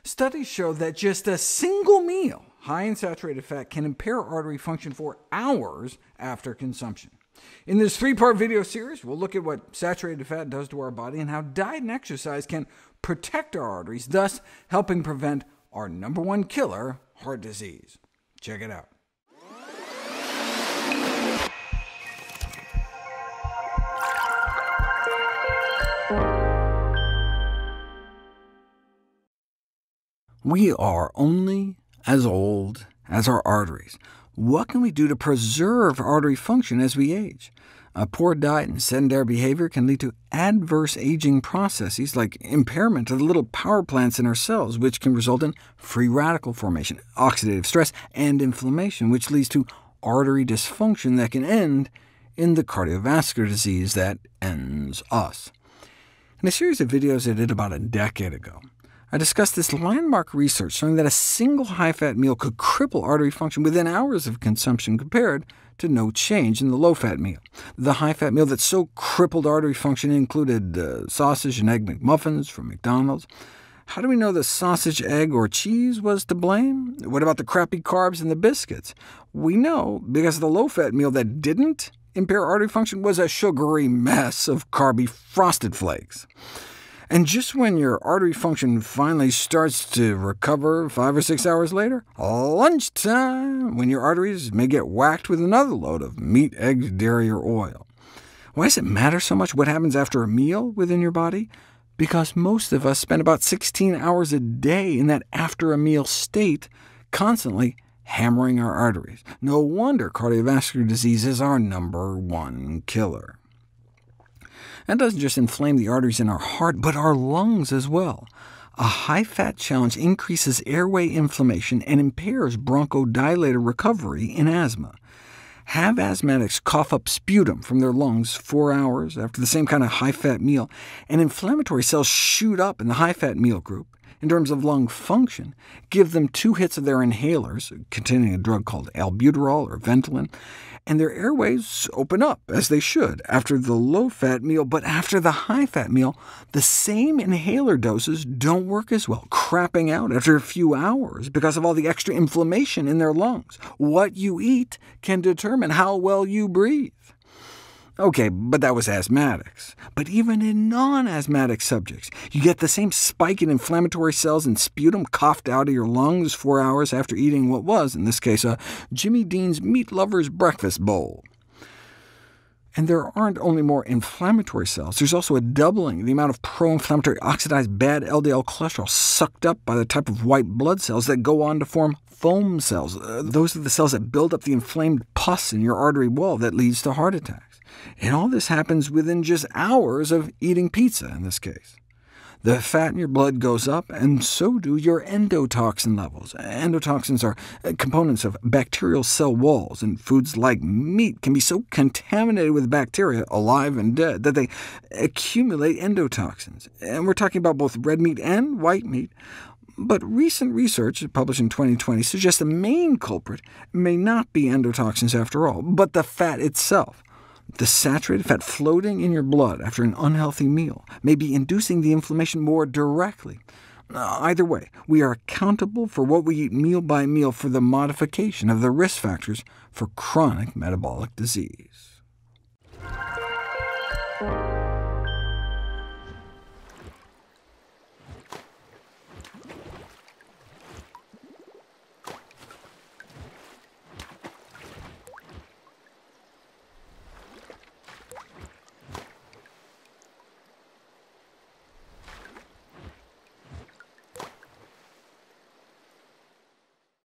Studies show that just a single meal high in saturated fat can impair artery function for hours after consumption. In this 3-part video series, we'll look at what saturated fat does to our body and how diet and exercise can protect our arteries, thus helping prevent our #1 killer, heart disease. Check it out. We are only as old as our arteries. What can we do to preserve artery function as we age? A poor diet and sedentary behavior can lead to adverse aging processes like impairment of the little power plants in our cells, which can result in free radical formation, oxidative stress, and inflammation, which leads to artery dysfunction that can end in the cardiovascular disease that ends us. In a series of videos I did about a decade ago, I discussed this landmark research showing that a single high-fat meal could cripple artery function within hours of consumption compared to no change in the low-fat meal. The high-fat meal that so crippled artery function included sausage and egg McMuffins from McDonald's. How do we know the sausage, egg, or cheese was to blame? What about the crappy carbs in the biscuits? We know because the low-fat meal that didn't impair artery function was a sugary mess of carby frosted flakes. And just when your artery function finally starts to recover 5 or 6 hours later, lunchtime, when your arteries may get whacked with another load of meat, eggs, dairy, or oil. Why does it matter so much what happens after a meal within your body? Because most of us spend about 16 hours a day in that after-a-meal state, constantly hammering our arteries. No wonder cardiovascular disease is our #1 killer. That doesn't just inflame the arteries in our heart, but our lungs as well. A high-fat challenge increases airway inflammation and impairs bronchodilator recovery in asthma. Have asthmatics cough up sputum from their lungs 4 hours after the same kind of high-fat meal, and inflammatory cells shoot up in the high-fat meal group. In terms of lung function, give them 2 hits of their inhalers, containing a drug called albuterol or Ventolin, and their airways open up, as they should, after the low-fat meal. But after the high-fat meal, the same inhaler doses don't work as well, crapping out after a few hours because of all the extra inflammation in their lungs. What you eat can determine how well you breathe. OK, but that was asthmatics. But even in non-asthmatic subjects, you get the same spike in inflammatory cells and sputum coughed out of your lungs 4 hours after eating what was, in this case, a Jimmy Dean's Meat Lover's Breakfast Bowl. And there aren't only more inflammatory cells, there's also a doubling of the amount of pro-inflammatory oxidized bad LDL cholesterol sucked up by the type of white blood cells that go on to form foam cells. Those are the cells that build up the inflamed pus in your artery wall that leads to heart attacks. And all this happens within just hours of eating pizza, in this case. The fat in your blood goes up, and so do your endotoxin levels. Endotoxins are components of bacterial cell walls, and foods like meat can be so contaminated with bacteria, alive and dead, that they accumulate endotoxins. And we're talking about both red meat and white meat. But recent research, published in 2020, suggests the main culprit may not be endotoxins after all, but the fat itself. The saturated fat floating in your blood after an unhealthy meal may be inducing the inflammation more directly. Either way, we are accountable for what we eat meal by meal for the modification of the risk factors for chronic metabolic disease.